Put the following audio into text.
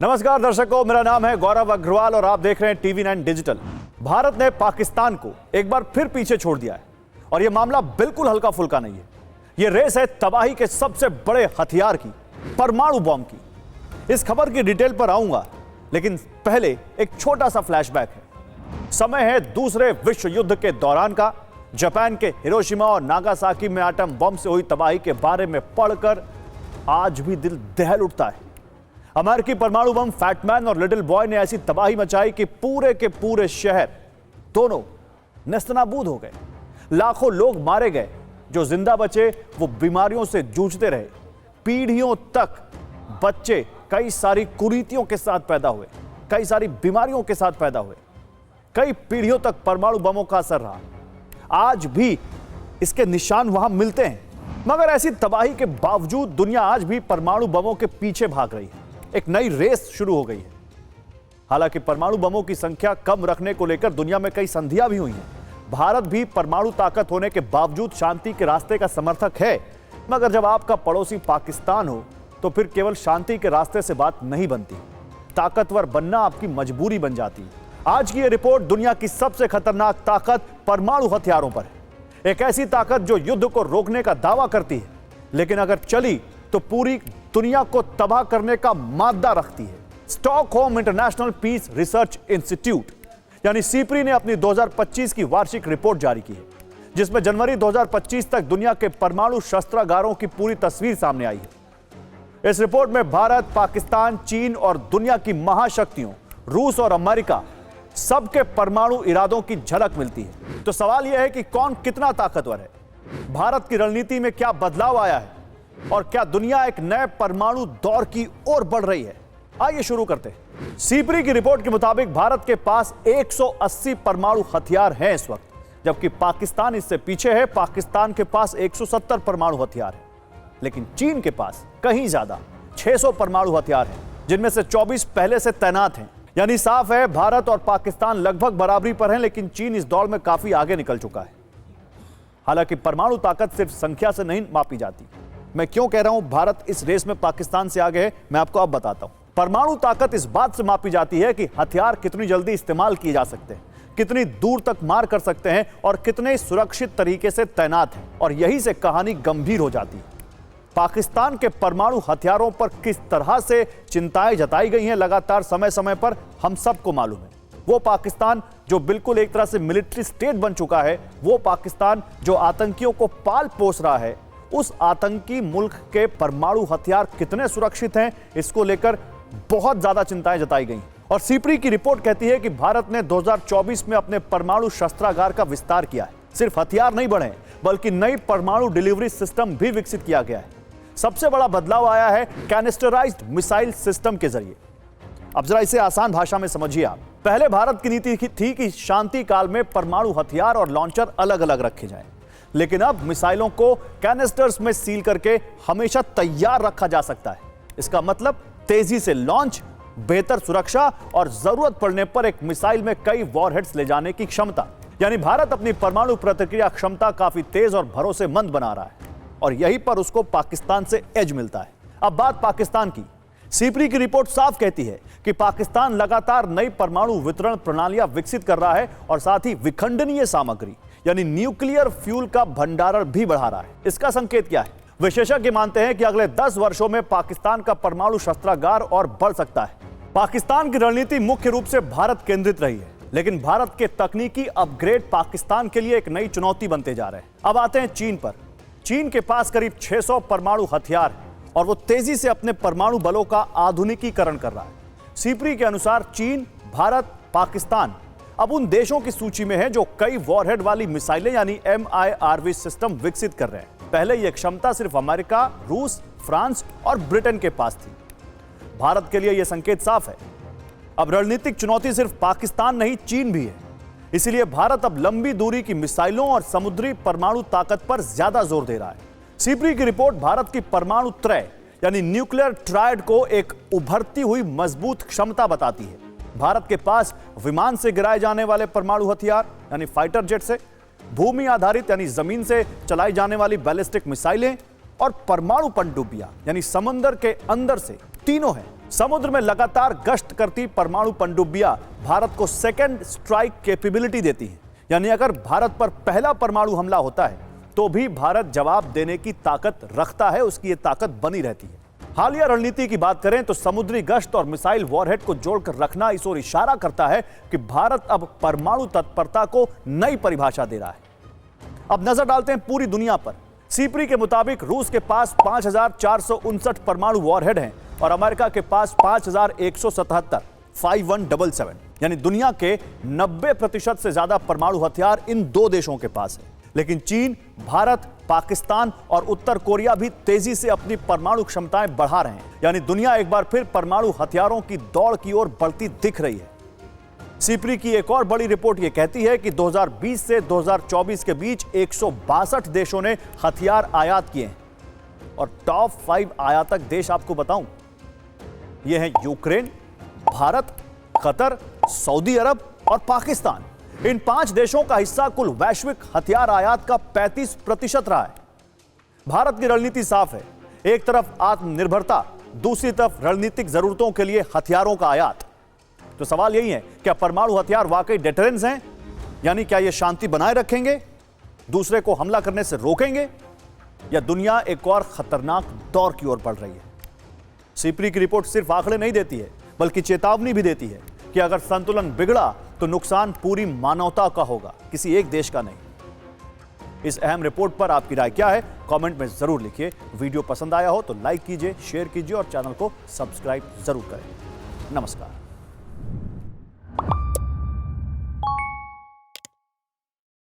नमस्कार दर्शकों, मेरा नाम है गौरव अग्रवाल और आप देख रहे हैं टीवी9 डिजिटल। भारत ने पाकिस्तान को एक बार फिर पीछे छोड़ दिया है और यह मामला बिल्कुल हल्का फुल्का नहीं है। यह रेस है तबाही के सबसे बड़े हथियार की, परमाणु बॉम्ब की। इस खबर की डिटेल पर आऊंगा, लेकिन पहले एक छोटा सा फ्लैशबैक है। समय है दूसरे विश्व युद्ध के दौरान का। जापान के हिरोशिमा और नागासाकी में एटम बम से हुई तबाही के बारे में पढ़कर आज भी दिल दहल उठता है। अमेरिकी परमाणु बम फैटमैन और लिटिल बॉय ने ऐसी तबाही मचाई कि पूरे के पूरे शहर दोनों नेस्तनाबूद हो गए। लाखों लोग मारे गए। जो जिंदा बचे वो बीमारियों से जूझते रहे। पीढ़ियों तक बच्चे कई सारी कुरीतियों के साथ पैदा हुए, कई सारी बीमारियों के साथ पैदा हुए। कई पीढ़ियों तक परमाणु बमों का असर रहा। आज भी इसके निशान वहां मिलते हैं, मगर ऐसी तबाही के बावजूद दुनिया आज भी परमाणु बमों के पीछे भाग रही है। एक नई रेस शुरू हो गई है। हालांकि परमाणु बमों की संख्या कम रखने को लेकर दुनिया में कई संधियां भी हुई हैं। भारत भी परमाणु ताकत होने के बावजूद शांति के रास्ते का समर्थक है, मगर जब आपका पड़ोसी पाकिस्तान हो तो फिर केवल शांति के रास्ते से बात नहीं बनती। ताकतवर बनना आपकी मजबूरी बन जाती है। आज की यह रिपोर्ट दुनिया की सबसे खतरनाक ताकत परमाणु हथियारों पर है। एक ऐसी ताकत जो युद्ध को रोकने का दावा करती है, लेकिन अगर चली तो पूरी दुनिया को तबाह करने का मादा रखती है। Stockholm international peace research institute यानी सीपरी ने अपनी 2025 की वार्षिक रिपोर्ट जारी की है, जिसमें जनवरी 2025 तक दुनिया के परमाणु शस्त्रागारों की पूरी तस्वीर सामने आई है। इस रिपोर्ट में भारत, पाकिस्तान, चीन और दुनिया की महाशक्तियों रूस और अमेरिका सबके परमाणु इरादों की झलक मिलती है। तो सवाल यह है कि कौन कितना ताकतवर है, भारत की रणनीति में क्या बदलाव आया है और क्या दुनिया एक नए परमाणु दौर की ओर बढ़ रही है। आइए शुरू करते हैं। सीपरी की रिपोर्ट के मुताबिक भारत के पास 180 परमाणु हथियार हैं इस वक्त, जबकि पाकिस्तान इससे पीछे है। पाकिस्तान के पास 170 परमाणु हथियार है, लेकिन चीन के पास कहीं ज्यादा 600 परमाणु हथियार हैं, जिनमें से 24 पहले से तैनात हैं। यानी साफ है भारत और पाकिस्तान लगभग बराबरी पर हैं, लेकिन चीन इस दौड़ में काफी आगे निकल चुका है। हालांकि परमाणु ताकत सिर्फ संख्या से नहीं मापी जाती। मैं क्यों कह रहा हूं भारत इस रेस में पाकिस्तान से आगे है, मैं आपको अब बताता हूं। परमाणु ताकत इस बात से मापी जाती है कि हथियार कितनी जल्दी इस्तेमाल किए जा सकते हैं, कितनी दूर तक मार कर सकते हैं और कितने सुरक्षित तरीके से तैनात हैं। और यहीं से कहानी गंभीर हो जाती है। पाकिस्तान के परमाणु हथियारों पर किस तरह से चिंताएं जताई गई हैं लगातार समय समय पर, हम सबको मालूम है। वो पाकिस्तान जो बिल्कुल एक तरह से मिलिट्री स्टेट बन चुका है, वो पाकिस्तान जो आतंकियों को पाल पोस रहा है, उस आतंकी मुल्क के परमाणु हथियार कितने सुरक्षित हैं, इसको लेकर बहुत ज्यादा चिंताएं जताई गई। और सीपरी की रिपोर्ट कहती है कि भारत ने 2024 में अपने परमाणु शस्त्रागार का विस्तार किया है। सिर्फ हथियार नहीं बढ़े, बल्कि नई परमाणु डिलीवरी सिस्टम भी विकसित किया गया है। सबसे बड़ा बदलाव आया है कैनिस्टराइज्ड मिसाइल सिस्टम के जरिए। अब जरा इसे आसान भाषा में समझिए आप। पहले भारत की नीति थी कि शांति काल में परमाणु हथियार और लॉन्चर अलग अलग रखे जाएं, लेकिन अब मिसाइलों को कैनिस्टर्स में सील करके हमेशा तैयार रखा जा सकता है। इसका मतलब तेजी से लॉन्च, बेहतर सुरक्षा और जरूरत पड़ने पर एक मिसाइल में कई वॉरहेड्स ले जाने की क्षमता। यानी भारत अपनी परमाणु प्रतिक्रिया क्षमता काफी तेज और भरोसेमंद बना रहा है, और यहीं पर उसको पाकिस्तान से एज मिलता है। अब बात पाकिस्तान की। सीपरी की रिपोर्ट साफ कहती है कि पाकिस्तान लगातार नई परमाणु वितरण प्रणालियां विकसित कर रहा है और साथ ही विखंडनीय सामग्री यानी न्यूक्लियर फ्यूल का भंडारण भी बढ़ा रहा है। इसका संकेत क्या है? विशेषज्ञ मानते हैं कि अगले 10 वर्षों में पाकिस्तान का परमाणु शस्त्रागार और बढ़ सकता है। पाकिस्तान की रणनीति मुख्य रूप से भारत केंद्रित रही है, लेकिन भारत के तकनीकी अपग्रेड पाकिस्तान के लिए एक नई चुनौती बनते जा रहे हैं। अब आते हैं चीन पर। चीन के पास करीब 600 परमाणु हथियार हैं और वो तेजी से अपने परमाणु बलों का आधुनिकीकरण कर रहा है। सीपरी के अनुसार चीन, भारत, पाकिस्तान अब उन देशों की सूची में है जो कई वॉरहेड वाली मिसाइलें यानी MIRV सिस्टम विकसित कर रहे हैं। पहले यह क्षमता सिर्फ अमेरिका, रूस, फ्रांस और ब्रिटेन के पास थी। भारत के लिए यह संकेत साफ है, अब रणनीतिक चुनौती सिर्फ पाकिस्तान नहीं, चीन भी है। इसलिए भारत अब लंबी दूरी की मिसाइलों और समुद्री परमाणु ताकत पर ज्यादा जोर दे रहा है। सीपरी की रिपोर्ट भारत की परमाणु त्रय यानी न्यूक्लियर ट्रायड को एक उभरती हुई मजबूत क्षमता बताती है। भारत के पास विमान से गिराए जाने वाले परमाणु हथियार यानी फाइटर जेट से, भूमि आधारित यानी जमीन से चलाई जाने वाली बैलिस्टिक मिसाइलें और परमाणु पनडुब्बियां यानी समंदर के अंदर से, तीनों हैं। समुद्र में लगातार गश्त करती परमाणु पनडुब्बियां भारत को सेकेंड स्ट्राइक कैपेबिलिटी देती हैं। यानी अगर भारत पर पहला परमाणु हमला होता है तो भी भारत जवाब देने की ताकत रखता है, उसकी यह ताकत बनी रहती है। हालिया रणनीति की बात करें तो समुद्री गश्त और मिसाइल वॉरहेड को जोड़कर रखना इस ओर इशारा करता है कि भारत अब परमाणु तत्परता को नई परिभाषा दे रहा है। अब नजर डालते हैं पूरी दुनिया पर। सीपरी के मुताबिक रूस के पास 5459 परमाणु वॉरहेड हैं और अमेरिका के पास 5177 5177, यानी दुनिया के 90% से ज्यादा परमाणु हथियार इन दो देशों के पास है। लेकिन चीन, भारत, पाकिस्तान और उत्तर कोरिया भी तेजी से अपनी परमाणु क्षमताएं बढ़ा रहे हैं। यानी दुनिया एक बार फिर परमाणु हथियारों की दौड़ की ओर बढ़ती दिख रही है। सीपरी की एक और बड़ी रिपोर्ट यह कहती है कि 2020 से 2024 के बीच 162 देशों ने हथियार आयात किए हैं और टॉप 5 आयातक देश आपको बताऊं, ये हैं यूक्रेन, भारत, कतर, सऊदी अरब और पाकिस्तान। इन 5 देशों का हिस्सा कुल वैश्विक हथियार आयात का 35% रहा है। भारत की रणनीति साफ है, एक तरफ आत्मनिर्भरता, दूसरी तरफ रणनीतिक जरूरतों के लिए हथियारों का आयात। तो सवाल यही है, क्या परमाणु हथियार वाकई डेटरेंस हैं? यानी क्या ये शांति बनाए रखेंगे, दूसरे को हमला करने से रोकेंगे, या दुनिया एक और खतरनाक दौर की ओर बढ़ रही है? सीपरी की रिपोर्ट सिर्फ आंकड़े नहीं देती है, बल्कि चेतावनी भी देती है कि अगर संतुलन बिगड़ा तो नुकसान पूरी मानवता का होगा, किसी एक देश का नहीं। इस अहम रिपोर्ट पर आपकी राय क्या है, कमेंट में जरूर लिखिए। वीडियो पसंद आया हो तो लाइक कीजिए, शेयर कीजिए और चैनल को सब्सक्राइब जरूर करें। नमस्कार।